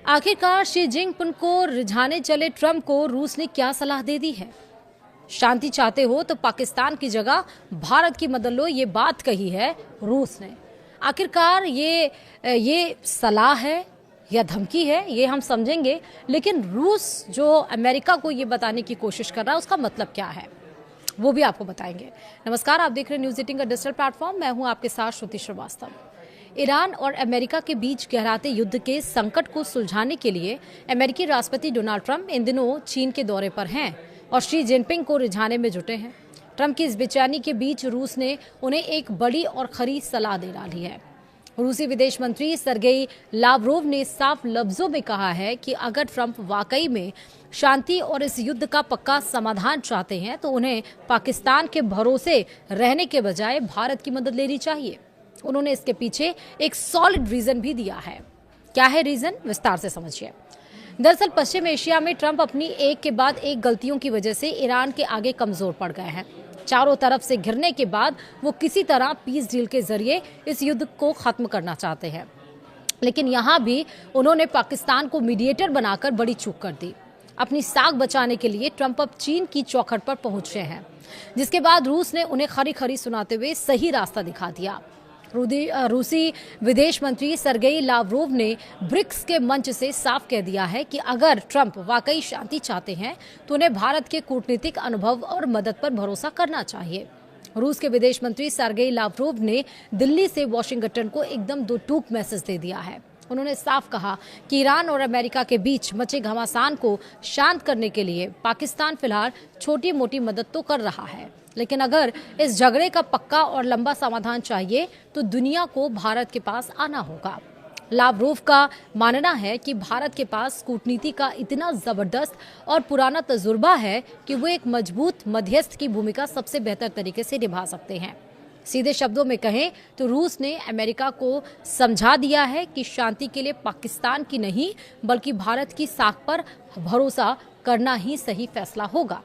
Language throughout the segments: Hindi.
आखिरकार शी जिनपिंग को रिझाने चले ट्रंप को रूस ने क्या सलाह दे दी है? शांति चाहते हो तो पाकिस्तान की जगह भारत की मदद लो, ये बात कही है रूस ने। आखिरकार ये सलाह है या धमकी है, ये हम समझेंगे, लेकिन रूस जो अमेरिका को ये बताने की कोशिश कर रहा है उसका मतलब क्या है वो भी आपको बताएंगे। नमस्कार, आप देख रहे हैं न्यूज़ 18 का डिजिटल प्लेटफॉर्म। मैं हूं आपके साथ श्रुति श्रीवास्तव। ईरान और अमेरिका के बीच गहराते युद्ध के संकट को सुलझाने के लिए अमेरिकी राष्ट्रपति डोनाल्ड ट्रंप इन दिनों चीन के दौरे पर हैं और शी जिनपिंग को रिझाने में जुटे हैं। ट्रंप की इस बेचैनी के बीच रूस ने उन्हें एक बड़ी और खरी सलाह दे डाली है। रूसी विदेश मंत्री सरगेई लावरोव ने साफ लफ्जों में कहा है कि अगर ट्रंप वाकई में शांति और इस युद्ध का पक्का समाधान चाहते हैं तो उन्हें पाकिस्तान के भरोसे रहने के बजाय भारत की मदद लेनी चाहिए। उन्होंने इसके पीछे एक सॉलिड रीजन भी दिया है। क्या है रीजन, विस्तार से समझिए। दरअसल पश्चिम एशिया में ट्रंप अपनी एक के बाद एक गलतियों की वजह से ईरान के आगे कमजोर पड़ गए हैं। चारों तरफ से घिरने के बाद वो किसी तरह पीस डील के जरिए इस युद्ध को खत्म करना चाहते हैं, लेकिन यहाँ भी उन्होंने पाकिस्तान को मीडिएटर बनाकर बड़ी चूक कर दी। अपनी साख बचाने के लिए ट्रंप अब चीन की चौखट पर पहुंचे हैं, जिसके बाद रूस ने उन्हें खरी खरी सुनाते हुए सही रास्ता दिखा दिया। रूसी विदेश मंत्री सरगेई लावरोव ने ब्रिक्स के मंच से साफ कह दिया है कि अगर ट्रंप वाकई शांति चाहते हैं तो उन्हें भारत के कूटनीतिक अनुभव और मदद पर भरोसा करना चाहिए। रूस के विदेश मंत्री सरगेई लावरोव ने दिल्ली से वॉशिंगटन को एकदम दो टूक मैसेज दे दिया है। उन्होंने साफ कहा कि ईरान और अमेरिका के बीच मचे घमासान को शांत करने के लिए पाकिस्तान फिलहाल छोटी मोटी मदद तो कर रहा है, लेकिन अगर इस झगड़े का पक्का और लंबा समाधान चाहिए तो दुनिया को भारत के पास आना होगा। लावरोव का मानना है कि भारत के पास कूटनीति का इतना जबरदस्त और पुराना तजुर्बा है कि वो एक मजबूत मध्यस्थ की भूमिका सबसे बेहतर तरीके से निभा सकते हैं। सीधे शब्दों में कहें तो रूस ने अमेरिका को समझा दिया है कि शांति के लिए पाकिस्तान की नहीं बल्कि भारत की साख पर भरोसा करना ही सही फैसला होगा।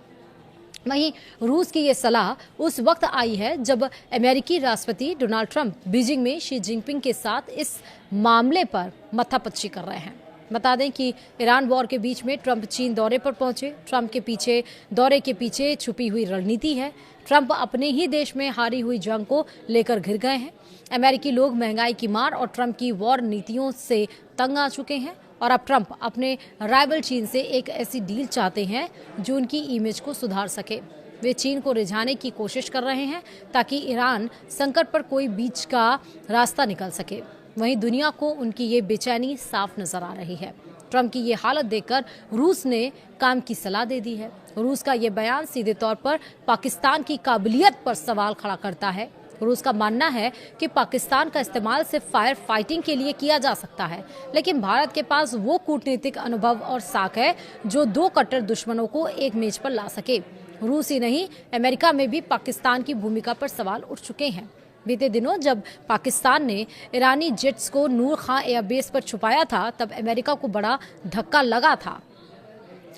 वहीं रूस की ये सलाह उस वक्त आई है जब अमेरिकी राष्ट्रपति डोनाल्ड ट्रंप बीजिंग में शी जिनपिंग के साथ इस मामले पर मत्थापच्ची कर रहे हैं। बता दें कि ईरान वॉर के बीच में ट्रंप चीन दौरे पर पहुंचे। ट्रंप के दौरे के पीछे छुपी हुई रणनीति है। ट्रंप अपने ही देश में हारी हुई जंग को लेकर घिर गए हैं। अमेरिकी लोग महंगाई की मार और ट्रंप की वॉर नीतियों से तंग आ चुके हैं और अब ट्रंप अपने राइवल चीन से एक ऐसी डील चाहते हैं जो उनकी इमेज को सुधार सके। वे चीन को रिझाने की कोशिश कर रहे हैं ताकि ईरान संकट पर कोई बीच का रास्ता निकल सके। वहीं दुनिया को उनकी ये बेचैनी साफ नजर आ रही है। ट्रंप की ये हालत देखकर रूस ने काम की सलाह दे दी है। रूस का ये बयान सीधे तौर पर पाकिस्तान की काबिलियत पर सवाल खड़ा करता है। रूस का मानना है कि पाकिस्तान का इस्तेमाल सिर्फ फायर फाइटिंग के लिए किया जा सकता है, लेकिन भारत के पास वो कूटनीतिक अनुभव और साख है जो दो कट्टर दुश्मनों को एक मेज पर ला सके। रूस ही नहीं, अमेरिका में भी पाकिस्तान की भूमिका पर सवाल उठ चुके हैं। बीते दिनों जब पाकिस्तान ने ईरानी जेट्स को नूर खां एयरबेस पर छुपाया था तब अमेरिका को बड़ा धक्का लगा था,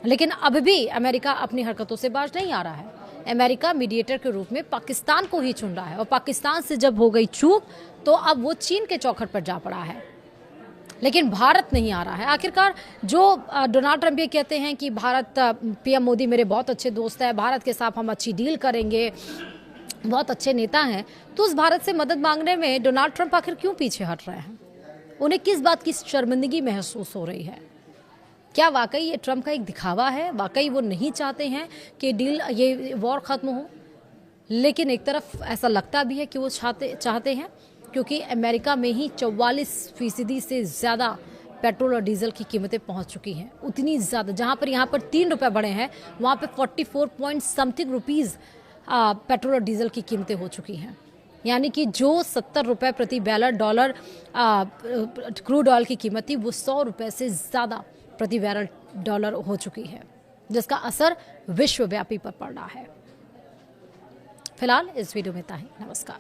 लेकिन अब भी अमेरिका अपनी हरकतों से बाज नहीं आ रहा है। अमेरिका मीडिएटर के रूप में पाकिस्तान को ही चुन रहा है और पाकिस्तान से जब हो गई चूक तो अब वो चीन के चौखट पर जा पड़ा है, लेकिन भारत नहीं आ रहा है। आखिरकार जो डोनाल्ड ट्रंप ये कहते हैं कि भारत, पीएम मोदी मेरे बहुत अच्छे दोस्त हैं, भारत के साथ हम अच्छी डील करेंगे, बहुत अच्छे नेता हैं, तो उस भारत से मदद मांगने में डोनाल्ड ट्रंप आखिर क्यों पीछे हट रहे हैं? उन्हें किस बात की शर्मिंदगी महसूस हो रही है? क्या वाकई ये ट्रंप का एक दिखावा है? वाकई वो नहीं चाहते हैं कि डील, ये वॉर खत्म हो? लेकिन एक तरफ ऐसा लगता भी है कि वो चाहते हैं, क्योंकि अमेरिका में ही 44% से ज़्यादा पेट्रोल और डीजल की कीमतें पहुंच चुकी हैं। उतनी ज़्यादा, जहां पर यहाँ पर 3 रुपये बढ़े हैं वहाँ पर 44 पॉइंट समथिंग रुपीज़ पेट्रोल और डीजल की कीमतें हो चुकी हैं। यानी कि जो 70 रुपये प्रति बैरल डॉलर क्रूड ऑयल की कीमत थी वो 100 रुपये से ज़्यादा प्रति बैरल डॉलर हो चुकी है, जिसका असर विश्वव्यापी पर पड़ रहा है। फिलहाल इस वीडियो में इतना ही। नमस्कार।